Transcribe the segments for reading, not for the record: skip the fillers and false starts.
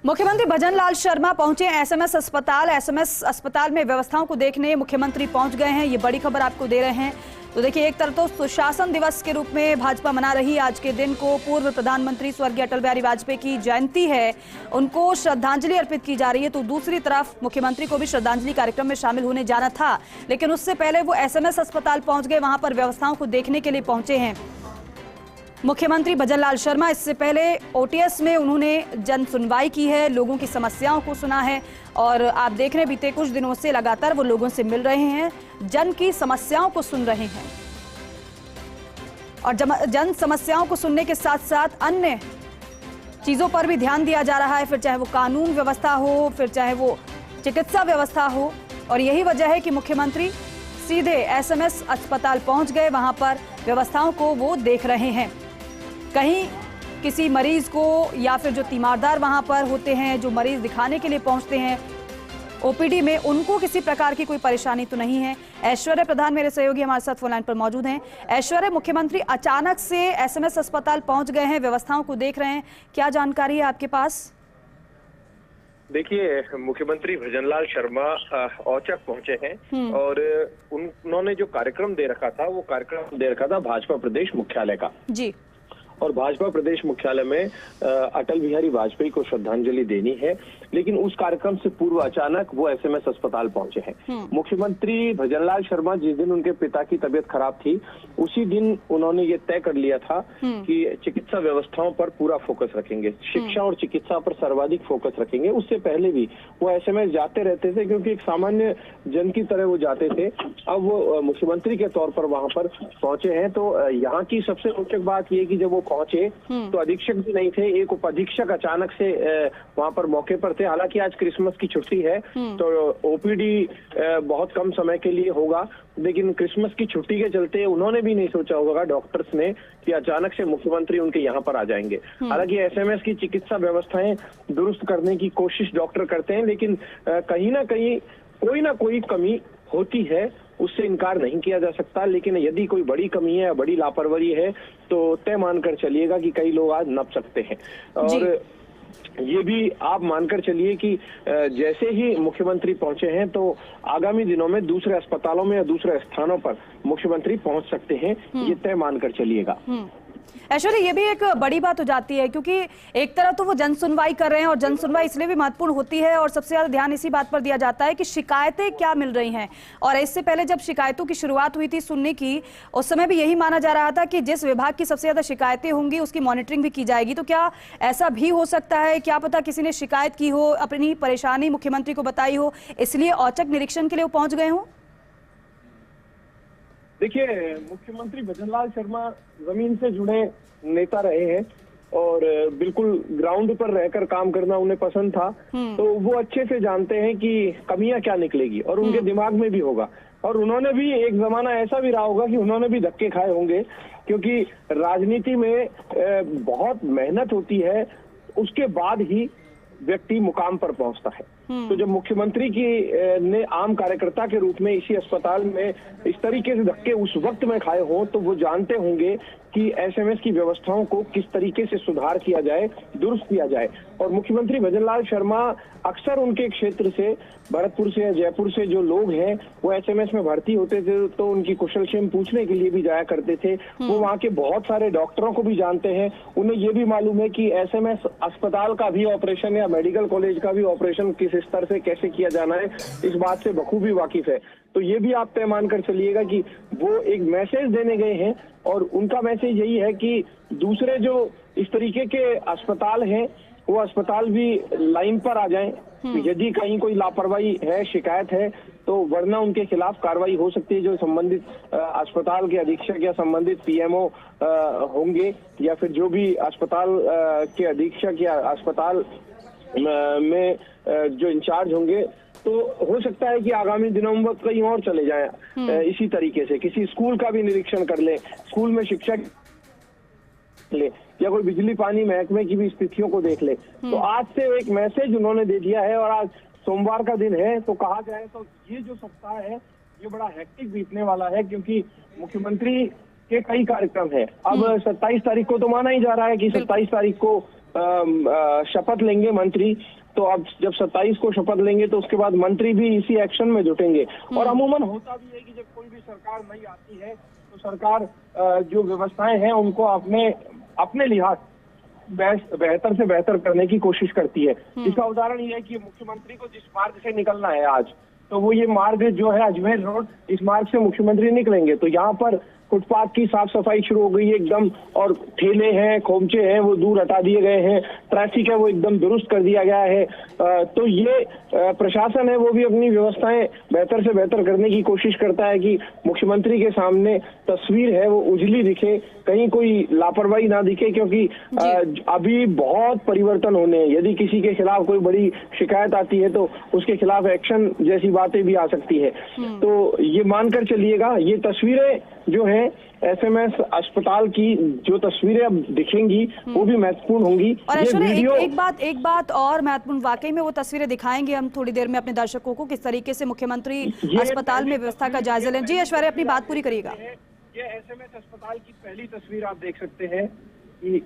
मुख्यमंत्री भजनलाल शर्मा पहुंचे एसएमएस अस्पताल। एसएमएस अस्पताल में व्यवस्थाओं को देखने मुख्यमंत्री पहुंच गए हैं। ये बड़ी खबर आपको दे रहे हैं। तो देखिए, एक तरफ तो सुशासन दिवस के रूप में भाजपा मना रही आज के दिन को। पूर्व प्रधानमंत्री स्वर्गीय अटल बिहारी वाजपेयी की जयंती है, उनको श्रद्धांजलि अर्पित की जा रही है। तो दूसरी तरफ मुख्यमंत्री को भी श्रद्धांजलि कार्यक्रम में शामिल होने जाना था, लेकिन उससे पहले वो एसएमएस अस्पताल पहुंच गए। वहां पर व्यवस्थाओं को देखने के लिए पहुंचे हैं मुख्यमंत्री भजनलाल शर्मा। इससे पहले ओटीएस में उन्होंने जन सुनवाई की है, लोगों की समस्याओं को सुना है। और आप देख रहे हैं, बीते कुछ दिनों से लगातार वो लोगों से मिल रहे हैं, जन की समस्याओं को सुन रहे हैं। और जन समस्याओं को सुनने के साथ साथ अन्य चीजों पर भी ध्यान दिया जा रहा है, फिर चाहे वो कानून व्यवस्था हो, फिर चाहे वो चिकित्सा व्यवस्था हो। और यही वजह है कि मुख्यमंत्री सीधे एसएमएस अस्पताल पहुंच गए। वहां पर व्यवस्थाओं को वो देख रहे हैं। कहीं किसी मरीज को या फिर जो तीमारदार वहां पर होते हैं, जो मरीज दिखाने के लिए पहुंचते हैं ओपीडी में, उनको किसी प्रकार की कोई परेशानी तो नहीं है। ऐश्वर्य प्रधान मेरे सहयोगी हमारे साथ फोन लाइन पर मौजूद हैं। ऐश्वर्य, मुख्यमंत्री अचानक से एसएमएस अस्पताल पहुंच गए हैं, व्यवस्थाओं को देख रहे हैं, क्या जानकारी है आपके पास? देखिए, मुख्यमंत्री भजनलाल शर्मा औचक पहुंचे हैं और उन्होंने जो कार्यक्रम दे रखा था, वो कार्यक्रम दे रखा था भाजपा प्रदेश मुख्यालय का जी। और भाजपा प्रदेश मुख्यालय में अटल बिहारी वाजपेयी को श्रद्धांजलि देनी है, लेकिन उस कार्यक्रम से पूर्व अचानक वो एसएमएस अस्पताल पहुंचे हैं। मुख्यमंत्री भजनलाल शर्मा जिस दिन उनके पिता की तबीयत खराब थी, उसी दिन उन्होंने ये तय कर लिया था कि चिकित्सा व्यवस्थाओं पर पूरा फोकस रखेंगे, शिक्षा और चिकित्सा पर सर्वाधिक फोकस रखेंगे। उससे पहले भी वो एसएमएस जाते रहते थे, क्योंकि एक सामान्य जन की तरह वो जाते थे। अब वो मुख्यमंत्री के तौर पर वहां पर पहुंचे हैं। तो यहाँ की सबसे रोचक बात यह कि जब वो पहुंचे तो अधीक्षक भी नहीं थे, एक उप अधीक्षक अचानक से वहां पर मौके पर थे। हालांकि आज क्रिसमस की छुट्टी है, तो ओपीडी बहुत कम समय के लिए होगा, लेकिन क्रिसमस की छुट्टी के चलते उन्होंने भी नहीं सोचा होगा डॉक्टर्स ने कि अचानक से मुख्यमंत्री उनके यहाँ पर आ जाएंगे। हालांकि एसएमएस की चिकित्सा व्यवस्थाएं दुरुस्त करने की कोशिश डॉक्टर करते हैं, लेकिन कहीं ना कहीं कोई ना कोई कमी होती है, उससे इनकार नहीं किया जा सकता। लेकिन यदि कोई बड़ी कमी है, बड़ी लापरवाही है, तो तय मानकर चलिएगा कि कई लोग आज नप सकते हैं। और ये भी आप मानकर चलिए कि जैसे ही मुख्यमंत्री पहुंचे हैं, तो आगामी दिनों में दूसरे अस्पतालों में या दूसरे स्थानों पर मुख्यमंत्री पहुंच सकते हैं, ये तय मानकर चलिएगा। ऐश्वर्य, ये भी एक बड़ी बात हो जाती है, क्योंकि एक तरह तो वो जन सुनवाई कर रहे हैं, और जन सुनवाई इसलिए भी महत्वपूर्ण होती है और सबसे ज्यादा ध्यान इसी बात पर दिया जाता है कि शिकायतें क्या मिल रही हैं। और इससे पहले जब शिकायतों की शुरुआत हुई थी सुनने की, उस समय भी यही माना जा रहा था कि जिस विभाग की सबसे ज्यादा शिकायतें होंगी उसकी मॉनिटरिंग भी की जाएगी। तो क्या ऐसा भी हो सकता है? क्या पता किसी ने शिकायत की हो, अपनी परेशानी मुख्यमंत्री को बताई हो, इसलिए औचक निरीक्षण के लिए वो पहुंच गए हों? देखिए, मुख्यमंत्री भजनलाल शर्मा जमीन से जुड़े नेता रहे हैं और बिल्कुल ग्राउंड पर रहकर काम करना उन्हें पसंद था। तो वो अच्छे से जानते हैं कि कमियां क्या निकलेगी, और उनके दिमाग में भी होगा। और उन्होंने भी एक जमाना ऐसा भी रहा होगा कि उन्होंने भी धक्के खाए होंगे, क्योंकि राजनीति में बहुत मेहनत होती है, उसके बाद ही व्यक्ति मुकाम पर पहुंचता है। तो जब मुख्यमंत्री की ने आम कार्यकर्ता के रूप में इसी अस्पताल में इस तरीके से धक्के उस वक्त में खाए हों, तो वो जानते होंगे कि एसएमएस की व्यवस्थाओं को किस तरीके से सुधार किया जाए, दुरुस्त किया जाए। और मुख्यमंत्री भजनलाल शर्मा अक्सर उनके क्षेत्र से, भरतपुर से या जयपुर से जो लोग हैं, वो एसएमएस में भर्ती होते थे, तो उनकी कुशलक्षेम पूछने के लिए भी जाया करते थे। वो वहाँ के बहुत सारे डॉक्टरों को भी जानते हैं। उन्हें ये भी मालूम है कि एसएमएस अस्पताल का भी ऑपरेशन या मेडिकल कॉलेज का भी ऑपरेशन किस स्तर से कैसे किया जाना है, इस बात से बखूबी वाकिफ है। तो ये भी आप तय मानकर चलिएगा कि वो एक मैसेज देने गए हैं, और उनका मैसेज यही है कि दूसरे जो इस तरीके के अस्पताल हैं, वो अस्पताल भी लाइन पर आ जाएं। यदि कहीं कोई लापरवाही है, शिकायत है, तो वरना उनके खिलाफ कार्रवाई हो सकती है। जो संबंधित अस्पताल के अधीक्षक या संबंधित पीएमओ होंगे, या फिर जो भी अस्पताल के अधीक्षक या अस्पताल में जो इंचार्ज होंगे, तो हो सकता है कि आगामी दिनों में कहीं और चले जाएं। इसी तरीके से किसी स्कूल का भी निरीक्षण कर ले, स्कूल में शिक्षक ले, या कोई बिजली पानी महकमे की भी स्थितियों को देख ले। तो आज से एक मैसेज उन्होंने दे दिया है, और आज सोमवार का दिन है, तो कहा जाए तो ये जो सप्ताह है, ये बड़ा हेक्टिक बीतने वाला है, क्योंकि मुख्यमंत्री के कई कार्यक्रम है। अब 27 तारीख को तो माना ही जा रहा है कि 27 तारीख को शपथ लेंगे मंत्री, तो अब जब 27 को शपथ लेंगे तो उसके बाद मंत्री भी इसी एक्शन में जुटेंगे। और अमूमन होता भी है कि जब कोई भी सरकार नई आती है तो सरकार जो व्यवस्थाएं हैं उनको अपने लिहाज बेहतर से बेहतर करने की कोशिश करती है। इसका उदाहरण ये है कि मुख्यमंत्री को जिस मार्ग से निकलना है आज, तो वो ये मार्ग जो है अजमेर रोड, इस मार्ग से मुख्यमंत्री निकलेंगे तो यहाँ पर फुटपाथ की साफ सफाई शुरू हो गई है एकदम, और ठेले हैं, खोमचे हैं, वो दूर हटा दिए गए हैं, ट्रैफिक है वो एकदम दुरुस्त कर दिया गया है। तो ये प्रशासन है वो भी अपनी व्यवस्थाएं बेहतर से बेहतर करने की कोशिश करता है कि मुख्यमंत्री के सामने तस्वीर है वो उजली दिखे, कहीं कोई लापरवाही ना दिखे, क्योंकि अभी बहुत परिवर्तन होने हैं। यदि किसी के खिलाफ कोई बड़ी शिकायत आती है तो उसके खिलाफ एक्शन जैसी बातें भी आ सकती है। तो ये मानकर चलिएगा, ये तस्वीरें जो है एसएमएस अस्पताल की जो तस्वीरें अब दिखेंगी वो भी महत्वपूर्ण होंगी। और ऐश्वर्या एक बात और महत्वपूर्ण, वाकई में वो तस्वीरें दिखाएंगे हम थोड़ी देर में अपने दर्शकों को, किस तरीके से मुख्यमंत्री अस्पताल में व्यवस्था का जायजा लें। जी ऐश्वर्या, अपनी बात पूरी करिएगा। ये एसएमएस अस्पताल की पहली तस्वीर आप देख सकते हैं कि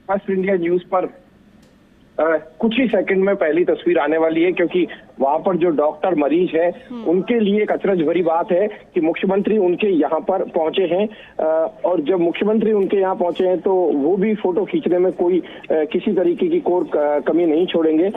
फर्स्ट इंडिया न्यूज पर कुछ ही सेकंड में पहली तस्वीर आने वाली है, क्योंकि वहां पर जो डॉक्टर मरीज है उनके लिए एक अचरज भरी बात है कि मुख्यमंत्री उनके यहाँ पर पहुंचे हैं, और जब मुख्यमंत्री उनके यहाँ पहुंचे हैं तो वो भी फोटो खींचने में कोई किसी तरीके की कोई कमी नहीं छोड़ेंगे।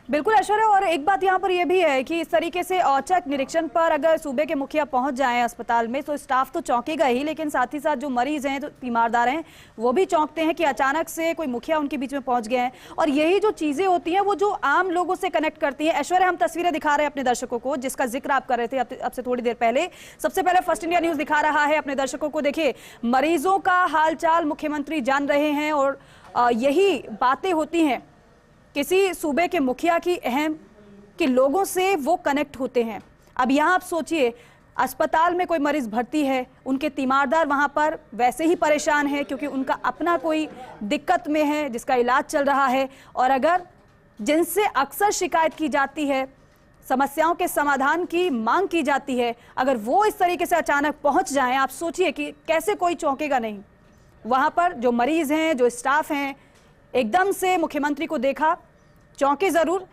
बिल्कुल ऐश्वर्या, और एक बात यहाँ पर यह भी है कि इस तरीके से औचक निरीक्षण पर अगर सूबे के मुखिया पहुंच जाएं अस्पताल में तो स्टाफ तो चौंकेगा ही, लेकिन साथ ही साथ जो मरीज हैं, तो तीमारदार हैं, वो भी चौंकते हैं कि अचानक से कोई मुखिया उनके बीच में पहुंच गए हैं। और यही जो चीजें होती हैं वो जो आम लोगों से कनेक्ट करती हैं। ऐश्वर्या, हम तस्वीरें दिखा रहे हैं अपने दर्शकों को, जिसका जिक्र आप कर रहे थे अब से थोड़ी देर पहले। सबसे पहले फर्स्ट इंडिया न्यूज दिखा रहा है अपने दर्शकों को, देखिए मरीजों का हालचाल मुख्यमंत्री जान रहे हैं, और यही बातें होती हैं किसी सूबे के मुखिया की अहम, कि लोगों से वो कनेक्ट होते हैं। अब यहाँ आप सोचिए, अस्पताल में कोई मरीज भर्ती है, उनके तीमारदार वहाँ पर वैसे ही परेशान है क्योंकि उनका अपना कोई दिक्कत में है जिसका इलाज चल रहा है, और अगर जिनसे अक्सर शिकायत की जाती है, समस्याओं के समाधान की मांग की जाती है, अगर वो इस तरीके से अचानक पहुँच जाएं, आप सोचिए कि कैसे कोई चौंकेगा नहीं। वहाँ पर जो मरीज हैं, जो स्टाफ हैं, एकदम से मुख्यमंत्री को देखा, चौंके जरूर,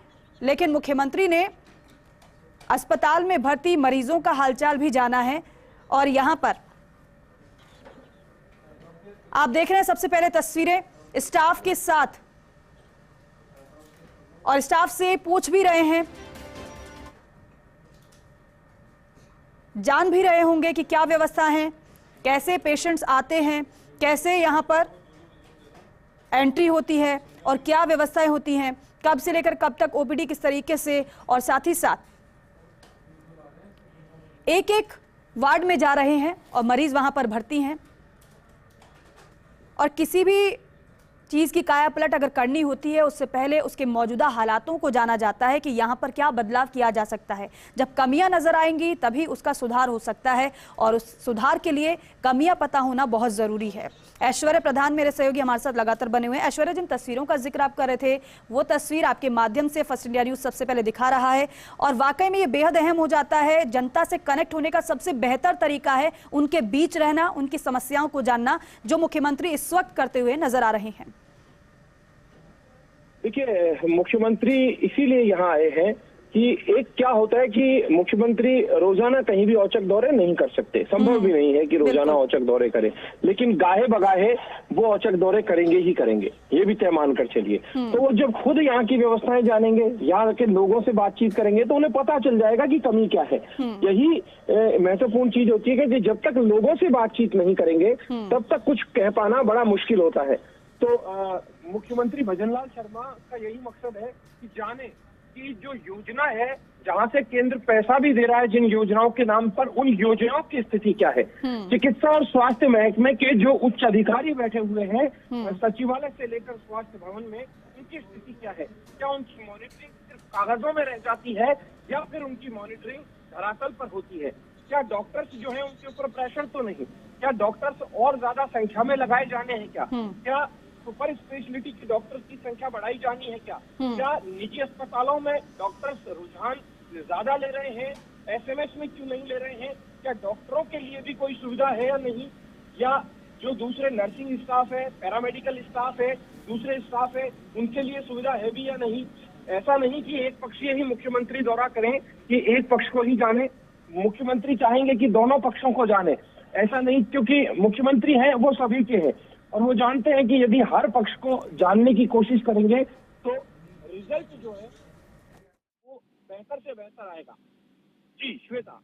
लेकिन मुख्यमंत्री ने अस्पताल में भर्ती मरीजों का हालचाल भी जाना है। और यहां पर आप देख रहे हैं सबसे पहले तस्वीरें स्टाफ के साथ, और स्टाफ से पूछ भी रहे हैं, जान भी रहे होंगे कि क्या व्यवस्था है, कैसे पेशेंट्स आते हैं, कैसे यहां पर एंट्री होती है और क्या व्यवस्थाएं होती हैं, कब से लेकर कब तक ओपीडी किस तरीके से, और साथ ही साथ एक एक वार्ड में जा रहे हैं और मरीज वहां पर भर्ती हैं। और किसी भी चीज की काया पलट अगर करनी होती है, उससे पहले उसके मौजूदा हालातों को जाना जाता है कि यहाँ पर क्या बदलाव किया जा सकता है। जब कमियां नजर आएंगी तभी उसका सुधार हो सकता है, और उस सुधार के लिए कमियां पता होना बहुत जरूरी है। ऐश्वर्या प्रधान मेरे सहयोगी हमारे साथ लगातार बने हुए हैं। ऐश्वर्या, जिन तस्वीरों का जिक्र आप कर रहे थे, वो तस्वीर आपके माध्यम से फर्स्ट इंडिया न्यूज सबसे पहले दिखा रहा है, और वाकई में ये बेहद अहम हो जाता है। जनता से कनेक्ट होने का सबसे बेहतर तरीका है उनके बीच रहना, उनकी समस्याओं को जानना, जो मुख्यमंत्री इस वक्त करते हुए नजर आ रहे हैं। देखिए, मुख्यमंत्री इसीलिए यहाँ आए हैं कि एक क्या होता है कि मुख्यमंत्री रोजाना कहीं भी औचक दौरे नहीं कर सकते, संभव भी नहीं है कि रोजाना औचक दौरे करें, लेकिन गाहे बगाहे वो औचक दौरे करेंगे ही करेंगे, ये भी तय मान कर चलिए। तो वो जब खुद यहाँ की व्यवस्थाएं जानेंगे, यहाँ के लोगों से बातचीत करेंगे, तो उन्हें पता चल जाएगा कि कमी क्या है। यही महत्वपूर्ण चीज होती है कि जब तक लोगों से बातचीत नहीं करेंगे तब तक कुछ कह पाना बड़ा मुश्किल होता है। तो मुख्यमंत्री भजनलाल शर्मा का यही मकसद है कि जाने कि जो योजना है, जहां से केंद्र पैसा भी दे रहा है जिन योजनाओं के नाम पर, उन योजनाओं की स्थिति क्या है। चिकित्सा और स्वास्थ्य महकमे के जो उच्च अधिकारी बैठे हुए हैं सचिवालय से लेकर स्वास्थ्य भवन में, उनकी स्थिति क्या है। क्या उनकी मॉनिटरिंग सिर्फ कागजों में रह जाती है या फिर उनकी मॉनिटरिंग धरातल पर होती है। क्या डॉक्टर्स जो है उनके ऊपर प्रेशर तो नहीं, क्या डॉक्टर्स और ज्यादा संख्या में लगाए जाने हैं, क्या सुपर स्पेशलिटी की डॉक्टर्स की संख्या बढ़ाई जानी है, क्या निजी अस्पतालों में डॉक्टर्स रुझान ज्यादा ले रहे हैं, एसएमएस में क्यों नहीं ले रहे हैं, क्या डॉक्टरों के लिए भी कोई सुविधा है या नहीं, या जो दूसरे नर्सिंग स्टाफ है, पैरामेडिकल स्टाफ है, दूसरे स्टाफ है, उनके लिए सुविधा है भी या नहीं। ऐसा नहीं कि एक पक्षीय ही मुख्यमंत्री दौरा करें कि एक पक्ष को ही जाने, मुख्यमंत्री चाहेंगे कि दोनों पक्षों को जाने। ऐसा नहीं, क्योंकि मुख्यमंत्री हैं वो सभी के हैं और वो जानते हैं कि यदि हर पक्ष को जानने की कोशिश करेंगे तो रिजल्ट जो है वो बेहतर से बेहतर आएगा। जी श्वेता।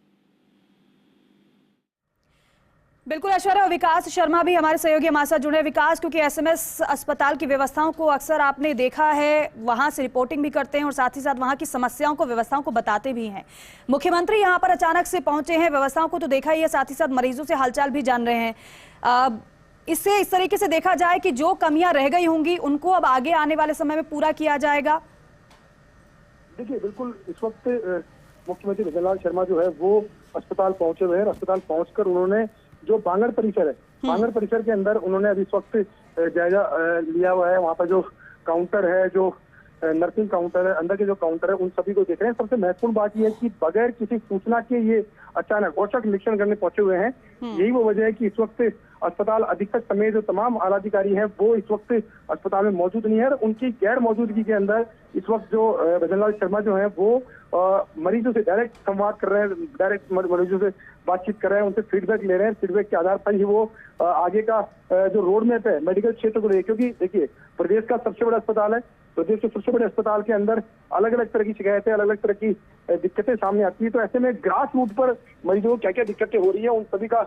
बिल्कुल ऐश्वर्या, और विकास शर्मा भी हमारे सहयोगी हमारे साथ जुड़े। विकास, क्योंकि एसएमएस अस्पताल की व्यवस्थाओं को अक्सर आपने देखा है, वहां से रिपोर्टिंग भी करते हैं और साथ ही साथ वहां की समस्याओं को, व्यवस्थाओं को बताते भी हैं। मुख्यमंत्री यहां पर अचानक से पहुंचे हैं, व्यवस्थाओं को तो देखा ही है, साथ ही साथ मरीजों से हालचाल भी जान रहे हैं। इससे इस तरीके से देखा जाए कि जो कमियां रह गई होंगी उनको अब आगे आने वाले समय में पूरा किया जाएगा। देखिए, बिल्कुल इस वक्त मुख्यमंत्री भजनलाल शर्मा जो है वो अस्पताल पहुंचे हुए हैं। अस्पताल पहुंचकर उन्होंने जो बांगड़ परिसर है, बांगड़ परिसर के अंदर उन्होंने अभी इस वक्त जायजा लिया हुआ है। वहाँ पर जो काउंटर है, जो नर्सिंग काउंटर है, अंदर के जो काउंटर है, उन सभी को देख रहे हैं। सबसे महत्वपूर्ण बात यह है कि बगैर किसी सूचना के ये अचानक औचक निरीक्षण करने पहुंचे हुए हैं। यही वो वजह है कि इस वक्त अस्पताल अधीक्षक समेत जो तमाम आला अधिकारी हैं वो इस वक्त अस्पताल में मौजूद नहीं है। उनकी गैर मौजूदगी के अंदर इस वक्त जो भजनलाल शर्मा जो है वो मरीजों से डायरेक्ट संवाद कर रहे हैं, डायरेक्ट मरीजों से बातचीत कर रहे हैं, उनसे फीडबैक ले रहे हैं। फीडबैक के आधार पर ही वो आगे का जो रोड मैप है मेडिकल क्षेत्र को लेकर, क्योंकि देखिए प्रदेश का सबसे बड़ा अस्पताल है, प्रदेश के सबसे बड़े अस्पताल के अंदर अलग अलग तरह की शिकायतें, अलग अलग तरह की दिक्कतें सामने आती है। तो ऐसे में ग्रास रूट पर मरीजों को क्या क्या दिक्कतें हो रही है, उन सभी का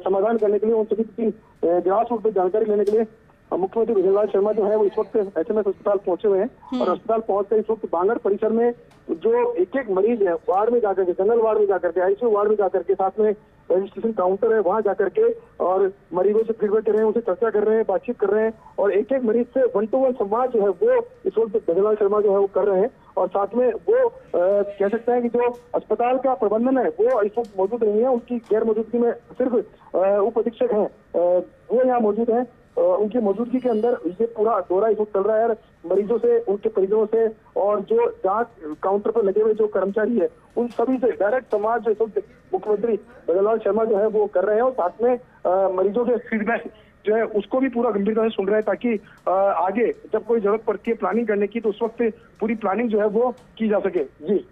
समाधान करने के लिए, उन सभी की ग्रास रूट पर जानकारी लेने के लिए मुख्यमंत्री भजनलाल शर्मा जो है वो इस वक्त एसएमएस अस्पताल पहुंचे हुए हैं। और अस्पताल पहुंचकर इस वक्त बांगड़ परिसर में जो एक एक मरीज है वार्ड में जाकर के, जनरल वार्ड में जाकर के, आईसीयू वार्ड में जाकर के, साथ में रजिस्ट्रेशन काउंटर है वहां जाकर के और मरीजों से फीडबैक कर रहे हैं, उनसे चर्चा कर रहे हैं, बातचीत कर रहे हैं और एक एक मरीज से 1-to-1 संवाद जो है वो इस वक्त भजनलाल शर्मा जो है वो कर रहे हैं। और साथ में वो कह सकते हैं कि जो अस्पताल का प्रबंधन है वो इस वक्त मौजूद नहीं है, उनकी गैर मौजूदगी में सिर्फ उप अधीक्षक है वो यहाँ मौजूद है। उनकी मौजूदगी के अंदर ये पूरा दौरा इस वक्त चल रहा है। मरीजों से, उनके परिजनों से और जो जांच काउंटर पर लगे हुए जो कर्मचारी है उन सभी से डायरेक्ट संवाद जो इस वक्त मुख्यमंत्री भजनलाल शर्मा जो है वो कर रहे हैं। और साथ में मरीजों के फीडबैक जो है उसको भी पूरा गंभीरता से सुन रहे हैं, ताकि आगे जब कोई जरूरत पड़ती है प्लानिंग करने की तो उस वक्त पूरी प्लानिंग जो है वो की जा सके। जी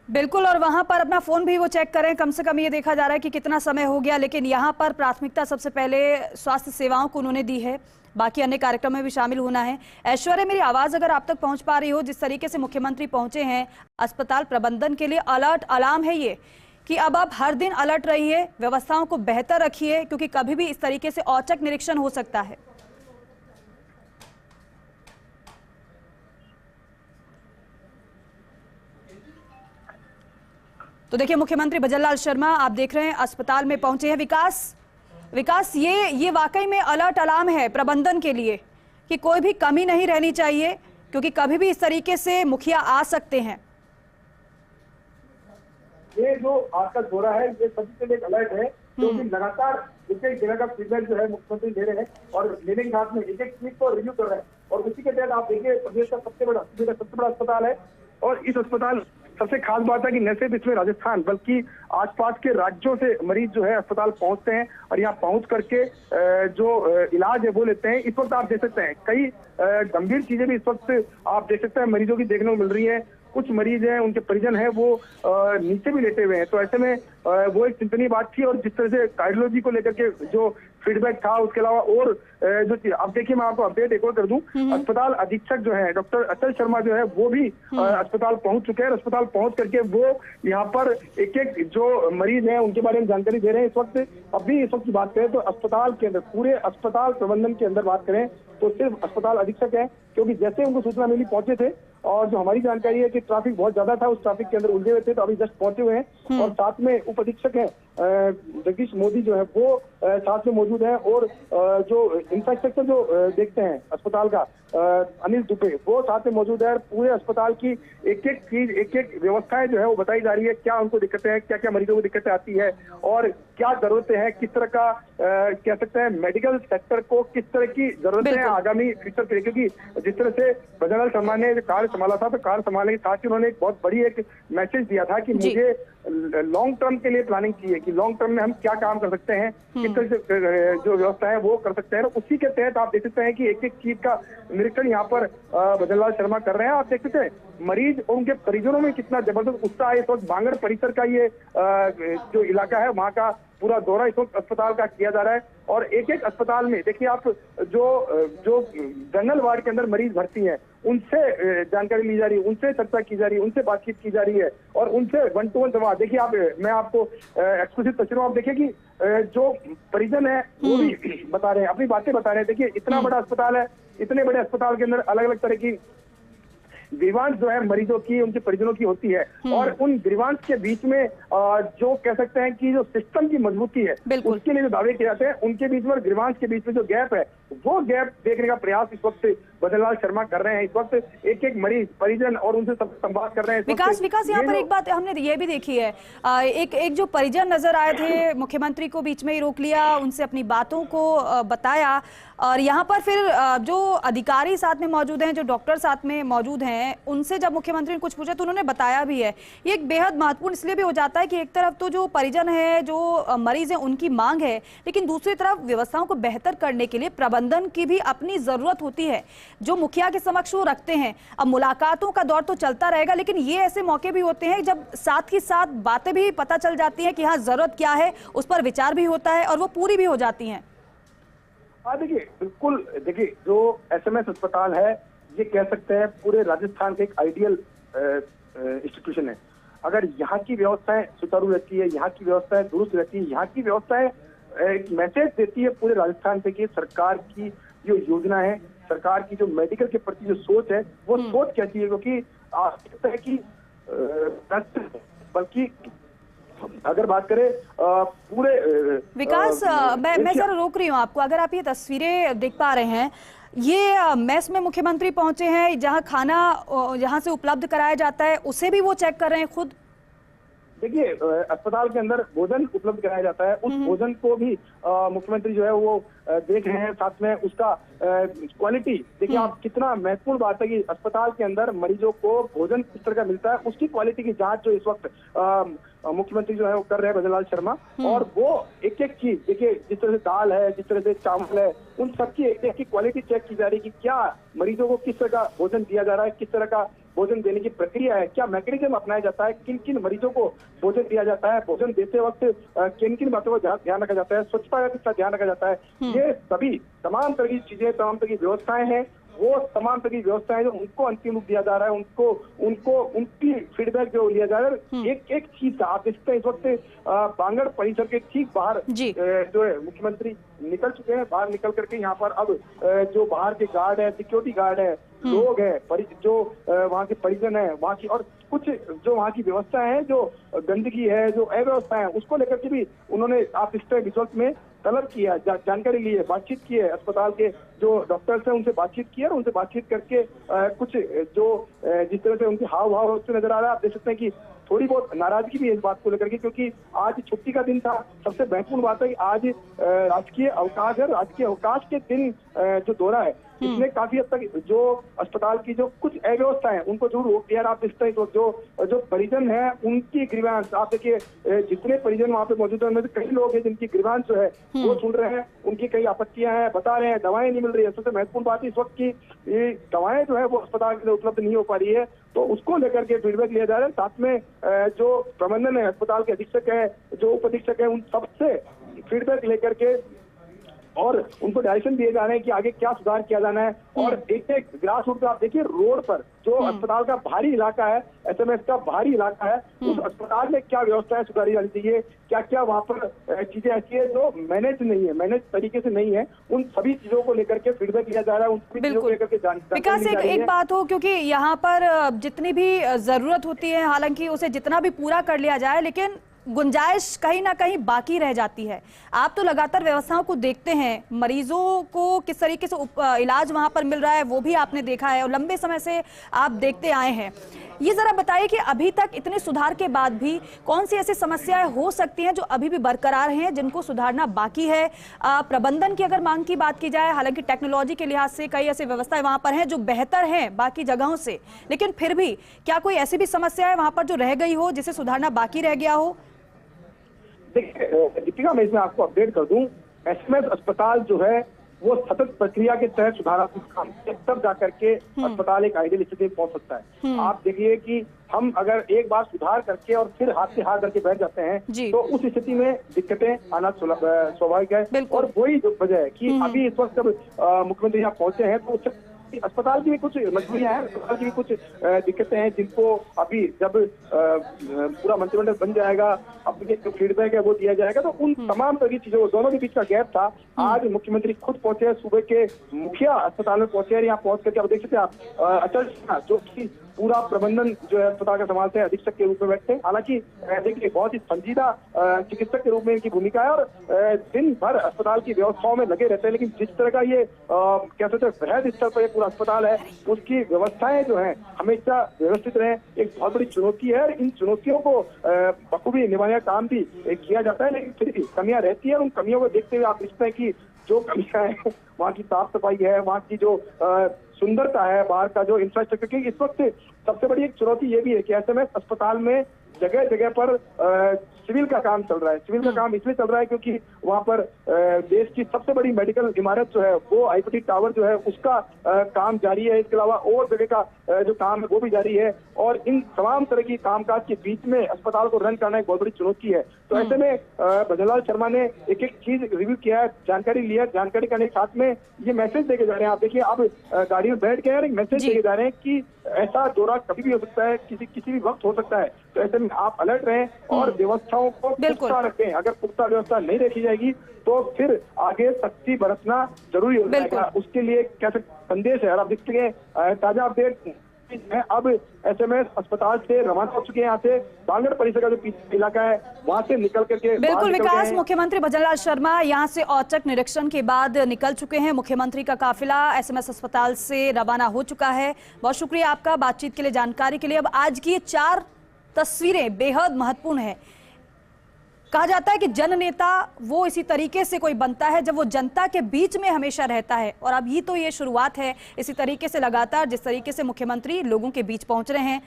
बिल्कुल, और वहां पर अपना फोन भी वो चेक करें। कम से कम ये देखा जा रहा है कि कितना समय हो गया, लेकिन यहाँ पर प्राथमिकता सबसे पहले स्वास्थ्य सेवाओं को उन्होंने दी है, बाकी अन्य कार्यक्रम में भी शामिल होना है। ऐश्वर्या, मेरी आवाज अगर आप तक पहुंच पा रही हो, जिस तरीके से मुख्यमंत्री पहुंचे हैं, अस्पताल प्रबंधन के लिए अलर्ट अलार्म है ये कि अब आप हर दिन अलर्ट रहिए, व्यवस्थाओं को बेहतर रखिए, क्योंकि कभी भी इस तरीके से औचक निरीक्षण हो सकता है। तो देखिए, मुख्यमंत्री भजनलाल शर्मा आप देख रहे हैं अस्पताल में पहुंचे हैं। विकास ये वाकई में अलर्ट अलार्म है प्रबंधन के लिए कि कोई भी कमी नहीं रहनी चाहिए, क्योंकि कभी भी इस तरीके से मुखिया आ सकते हैं। ये जो आज का दौरा है ये सभी के लिए एक अलर्ट है, क्योंकि लगातार एक एक जगह का फीडबैक जो है मुख्यमंत्री दे रहे हैं और लेने के साथ में एक एक चीज को रिव्यू कर रहे हैं। और उसी के तहत आप देखिए प्रदेश का सबसे बड़ा अस्पताल है और इस अस्पताल सबसे खास बात है कि न सिर्फ इसमें राजस्थान बल्कि आसपास के राज्यों से मरीज जो है अस्पताल पहुंचते हैं और यहाँ पहुंच करके जो इलाज है वो लेते हैं। इस वक्त आप देख सकते हैं कई गंभीर चीजें भी इस वक्त आप देख सकते हैं मरीजों की देखने को मिल रही है। कुछ मरीज हैं, उनके परिजन हैं, वो नीचे भी लेटे हुए हैं। तो ऐसे में वो एक चिंतनीय बात थी। और जिस तरह से कार्डियोलॉजी को लेकर के जो फीडबैक था, उसके अलावा और जो अब देखिए मैं आपको अपडेट एक और कर दूं, अस्पताल अधीक्षक जो है डॉक्टर अचल शर्मा जो है वो भी अस्पताल पहुंच चुके हैं। अस्पताल पहुंच करके वो यहाँ पर एक एक जो मरीज हैं उनके बारे में जानकारी दे रहे हैं। इस वक्त अभी इस वक्त की बात करें तो अस्पताल के अंदर, पूरे अस्पताल प्रबंधन के अंदर बात करें तो सिर्फ अस्पताल अधीक्षक है, क्योंकि जैसे उनको सूचना मिली पहुंचे थे और जो हमारी जानकारी है कि ट्रैफिक बहुत ज्यादा था, उस ट्रैफिक के अंदर उलझे हुए थे, तो अभी जस्ट पहुंचे हुए हैं। और साथ में उप अधीक्षक है जगदीश मोदी जो है वो साथ में मौजूद है। और जो इंफ्रास्ट्रक्चर जो देखते हैं अस्पताल का अनिल दुबे वो साथ में मौजूद है। पूरे अस्पताल की एक एक चीज, एक एक व्यवस्थाएं जो है वो बताई जा रही है, क्या उनको दिक्कतें हैं, क्या क्या मरीजों को दिक्कतें आती है और क्या जरूरतें हैं, किस तरह का कह सकते हैं मेडिकल सेक्टर को किस तरह की जरूरतें हैं आगामी फ्यूचर के लिए। क्योंकि जिस तरह से भजनलाल शर्मा ने कार्य संभाला था तो कार्य संभालने के साथ ही उन्होंने एक बहुत बड़ी एक मैसेज दिया था कि मुझे लॉन्ग टर्म के लिए प्लानिंग चाहिए, कि लॉन्ग टर्म में हम क्या काम कर सकते हैं, किस तरह से जो व्यवस्था है वो कर सकते हैं। उसी के तहत आप देख सकते हैं कि एक एक चीज का निरीक्षण यहाँ पर भजनलाल शर्मा कर रहे हैं। आप देख सकते हैं मरीज और उनके परिजनों में कितना जबरदस्त उत्साह है। इस वक्त बांगड़ परिसर का ये जो इलाका है वहाँ का पूरा दौरा इस वक्त अस्पताल का किया जा रहा है। और एक एक अस्पताल में देखिए आप जो जनरल वार्ड के अंदर मरीज भर्ती हैं उनसे जानकारी ली जा रही है, उनसे चर्चा की जा रही है, उनसे बातचीत की जा रही है और उनसे 1-to-1 संवाद। देखिए आप, मैं आपको एक्सक्लूसिव तस्वीरों आप देखिए कि जो परिजन है वो भी बता रहे हैं, अपनी बातें बता रहे हैं। देखिए इतना बड़ा अस्पताल है, इतने बड़े अस्पताल के अंदर अलग अलग तरह की ग्रीवांस जो है मरीजों की, उनके परिजनों की होती है और उन ग्रीवांस के बीच में जो कह सकते हैं कि जो सिस्टम की मजबूती है उसके लिए जो दावे किए जाते हैं उनके बीच में, ग्रीवांस के बीच में जो गैप है वो गैप देखने का प्रयास इस वक्त भजनलाल शर्मा कर रहे हैं। इस वक्त एक एक मरीज, परिजन और उनसे संवाद कर रहे हैं। विकास यहाँ पर एक बात हमने ये भी देखी है, एक जो परिजन नजर आए थे, मुख्यमंत्री को बीच में ही रोक लिया, उनसे अपनी बातों को बताया और यहाँ पर फिर जो अधिकारी साथ में मौजूद हैं, जो डॉक्टर साथ में मौजूद हैं, उनसे जब मुख्यमंत्री ने कुछ पूछा तो उन्होंने बताया भी है। ये एक बेहद महत्वपूर्ण इसलिए भी हो जाता है कि एक तरफ तो जो परिजन है, जो मरीज है, उनकी मांग है, लेकिन दूसरी तरफ व्यवस्थाओं को बेहतर करने के लिए प्रबंधन की भी अपनी जरूरत होती है जो मुखिया के समक्ष वो रखते हैं। अब मुलाकातों का दौर तो चलता रहेगा, लेकिन ये ऐसे मौके भी होते हैं जब साथ ही साथ बातें भी पता चल जाती हैं कि हाँ जरूरत क्या है, उस पर विचार भी होता है और वो पूरी भी हो जाती हैं। देखिए बिल्कुल, देखिए जो एसएमएस अस्पताल है ये कह सकते हैं पूरे राजस्थान के एक आइडियल इंस्टीट्यूशन है। अगर यहाँ की व्यवस्थाएं सुचारू रहती है, यहाँ की व्यवस्थाएं दुरुस्त रहती है, यहाँ की व्यवस्थाएं एक मैसेज देती है पूरे राजस्थान से कि सरकार की जो योजना है, सरकार की जो मेडिकल के प्रति जो सोच है वो सोच कैसी है। क्योंकि आप कहते हैं कि बल्कि अगर बात करें पूरे विकास, मैं जरा रोक रही हूँ आपको। अगर आप ये तस्वीरें देख पा रहे हैं, ये मेस में मुख्यमंत्री पहुंचे हैं, जहां खाना जहां से उपलब्ध कराया जाता है उसे भी वो चेक कर रहे हैं खुद। देखिए अस्पताल के अंदर भोजन उपलब्ध कराया जाता है, उस भोजन को भी मुख्यमंत्री जो है वो देख रहे हैं, साथ में उसका क्वालिटी। देखिए आप, कितना महत्वपूर्ण बात है कि अस्पताल के अंदर मरीजों को भोजन किस तरह का मिलता है उसकी क्वालिटी की जांच जो इस वक्त मुख्यमंत्री जो है वो कर रहे हैं भजनलाल शर्मा। और वो एक एक चीज देखिए, जिस तरह से दाल है, जिस तरह से चावल है, उन सबकी एक एक की क्वालिटी चेक की जा रही है कि क्या मरीजों को किस तरह का भोजन दिया जा रहा है, किस तरह का भोजन देने की प्रक्रिया है, क्या मैकेनिज्म अपनाया जाता है, किन किन मरीजों को भोजन दिया जाता है, भोजन देते वक्त किन किन बातों का ध्यान रखा जाता है, स्वच्छता का कितना ध्यान रखा जाता है। ये सभी तमाम तरह की चीजें, तमाम तरह की व्यवस्थाएं हैं, वो तमाम तरह की व्यवस्थाएं जो उनको अंतिम रूप दिया जा रहा है, उनको उनकी फीडबैक जो लिया जा रहा है। एक एक चीज आप देखते हैं इस वक्त बांगड़ परिसर के ठीक बाहर जो है मुख्यमंत्री निकल चुके हैं। बाहर निकल करके यहाँ पर अब जो बाहर के गार्ड है, सिक्योरिटी गार्ड है, लोग है, जो वहाँ के परिजन है, वहाँ की और कुछ जो वहाँ की व्यवस्था है, जो गंदगी है, जो अव्यवस्था है, उसको लेकर के भी उन्होंने आप इस तरह रिजल्ट में तलब किया, जानकारी ली है, बातचीत की है। अस्पताल के जो डॉक्टर्स हैं उनसे बातचीत की है और उनसे बातचीत करके कुछ जो जिस तरह से उनके हाव भाव उससे नजर आ रहा है, आप देख सकते हैं कि थोड़ी बहुत नाराजगी भी है इस बात को लेकर के, क्योंकि आज छुट्टी का दिन था। सबसे महत्वपूर्ण बात है कि आज राजकीय अवकाश है। राजकीय अवकाश के दिन जो दौरा है इसमें काफी हद तक जो अस्पताल की जो कुछ अव्यवस्था है उनको जरूर रोक दिया। आप देखते हैं जो परिजन है उनकी ग्रीवांस, आप देखिए जितने परिजन वहाँ पे मौजूद है उनमें से कई लोग हैं जिनकी ग्रीवांस जो है वो सुन रहे हैं, उनकी कई आपत्तियां हैं, बता रहे हैं, दवाएं नहीं मिल रही है। सबसे महत्वपूर्ण बात इस वक्त की दवाएं जो है वो अस्पताल के लिए उपलब्ध नहीं हो पा रही है, तो उसको लेकर के फीडबैक लिया जा रहा है। साथ में जो प्रबंधन है, अस्पताल के अधीक्षक है, जो उप अधीक्षक है, उन सबसे फीडबैक लेकर के और उनको डायरेक्शन दिए जा रहे हैं कि आगे क्या सुधार किया जाना है। और एक एक ग्रास रूट पे आप देखिए, रोड पर जो अस्पताल का बाहरी इलाका है, एसएमएस का बाहरी इलाका है, उस अस्पताल में क्या व्यवस्थाएं सुधारी जानी चाहिए, क्या क्या वहाँ पर चीजें ऐसी है जो मैनेज नहीं है, मैनेज तरीके से नहीं है, उन सभी चीजों को लेकर के फीडबैक लिया जा रहा है, उन सभी चीजों को लेकर के विकास एक बात हो, क्योंकि यहाँ पर जितनी भी जरूरत होती है, हालांकि उसे जितना भी पूरा कर लिया जाए, लेकिन गुंजाइश कहीं ना कहीं बाकी रह जाती है। आप तो लगातार व्यवस्थाओं को देखते हैं, मरीजों को किस तरीके से इलाज वहां पर मिल रहा है वो भी आपने देखा है और लंबे समय से आप देखते आए हैं। ये जरा बताइए कि अभी तक इतने सुधार के बाद भी कौन सी ऐसी समस्याएं हो सकती हैं जो अभी भी बरकरार हैं, जिनको सुधारना बाकी है। प्रबंधन की अगर मांग की बात की जाए, हालांकि टेक्नोलॉजी के लिहाज से कई ऐसी व्यवस्थाएं वहां पर हैं जो बेहतर हैं बाकी जगहों से, लेकिन फिर भी क्या कोई ऐसी भी समस्या है वहां पर जो रह गई हो, जिसे सुधारना बाकी रह गया हो? देखिए दीपिका, मैं इसमें आपको अपडेट कर दूं, एसएमएस अस्पताल जो है वो सतत प्रक्रिया के तहत सुधारात्मक काम तब जाकर के अस्पताल एक आइडियल स्थिति में पहुंच सकता है। आप देखिए कि हम अगर एक बार सुधार करके और फिर हाथ से हाथ करके बैठ जाते हैं तो उस स्थिति में दिक्कतें आना स्वाभाविक है। और वही जो वजह है कि अभी इस वक्त जब मुख्यमंत्री यहाँ पहुंचे हैं तो अस्पताल की भी कुछ मजबूरियां हैं, अस्पताल की भी कुछ दिक्कतें हैं जिनको अभी जब पूरा मंत्रिमंडल बन जाएगा, अपने जो फीडबैक है वो दिया जाएगा, तो उन तमाम तरह की चीजों दोनों के बीच का गैप था। आज मुख्यमंत्री खुद पहुंचे, सुबह के मुखिया अस्पताल में पहुंचे, यहाँ पहुंच करके आप देख सकते हैं आप अचल जो कि पूरा प्रबंधन जो है अस्पताल का संभालते हैं, अधीक्षक के रूप में बैठते हैं। हालांकि देखिए बहुत ही संजीदा चिकित्सक के रूप में इनकी भूमिका है और दिन भर अस्पताल की व्यवस्थाओं में लगे रहते हैं। लेकिन जिस तरह का ये कह सकते हैं वृहद स्तर पर पूरा अस्पताल है, उसकी व्यवस्थाएं जो है हमेशा व्यवस्थित रहे, एक बहुत बड़ी चुनौती है। और इन चुनौतियों को बखूबी निभाने का काम भी किया जाता है, लेकिन फिर भी कमियां रहती है। उन कमियों को देखते हुए आप देखते हैं कि जो कमियां हैं वहाँ की साफ सफाई है, वहाँ की जो सुंदरता है, बाहर का जो इंफ्रास्ट्रक्चर की, इस वक्त सबसे बड़ी एक चुनौती ये भी है कि एसएमएस अस्पताल में जगह जगह पर सिविल का काम चल रहा है। सिविल का काम इसलिए चल रहा है क्योंकि वहाँ पर देश की सबसे बड़ी मेडिकल इमारत जो है वो आईपीटी टावर जो है उसका काम जारी है। इसके अलावा और जगह का जो काम है वो भी जारी है और इन तमाम तरह की कामकाज के बीच में अस्पताल को रन करना एक बहुत बड़ी चुनौती है। तो ऐसे में भजनलाल शर्मा ने एक एक चीज रिव्यू किया है, जानकारी लिया, जानकारी करने के साथ में ये मैसेज देके जा रहे हैं। आप देखिए, आप गाड़ी में बैठ के एक मैसेज देके जा रहे हैं कि ऐसा दौरा कभी भी हो सकता है, किसी भी वक्त हो सकता है। तो ऐसे में आप अलर्ट रहें और व्यवस्थाओं को पुख्ता रखें। अगर पुख्ता व्यवस्था नहीं रखी जाएगी तो फिर आगे सख्ती बरतना जरूरी हो जाएगा। उसके लिए क्या संदेश है, और आप देखते हैं ताजा अपडेट अब एसएमएस अस्पताल से रवाना हो चुके हैं। यहाँ से बांगड़ परिसर का जो पीछे इलाका है वहां से निकल करके बिल्कुल विकास, मुख्यमंत्री भजनलाल शर्मा यहाँ से औचक निरीक्षण के बाद निकल चुके हैं। मुख्यमंत्री का काफिला एसएमएस अस्पताल से रवाना हो चुका है। बहुत शुक्रिया आपका बातचीत के लिए, जानकारी के लिए। अब आज की ये 4 तस्वीरें बेहद महत्वपूर्ण है। कहा जाता है कि जन नेता वो इसी तरीके से कोई बनता है जब वो जनता के बीच में हमेशा रहता है, और अब ये तो ये शुरुआत है। इसी तरीके से लगातार जिस तरीके से मुख्यमंत्री लोगों के बीच पहुंच रहे हैं,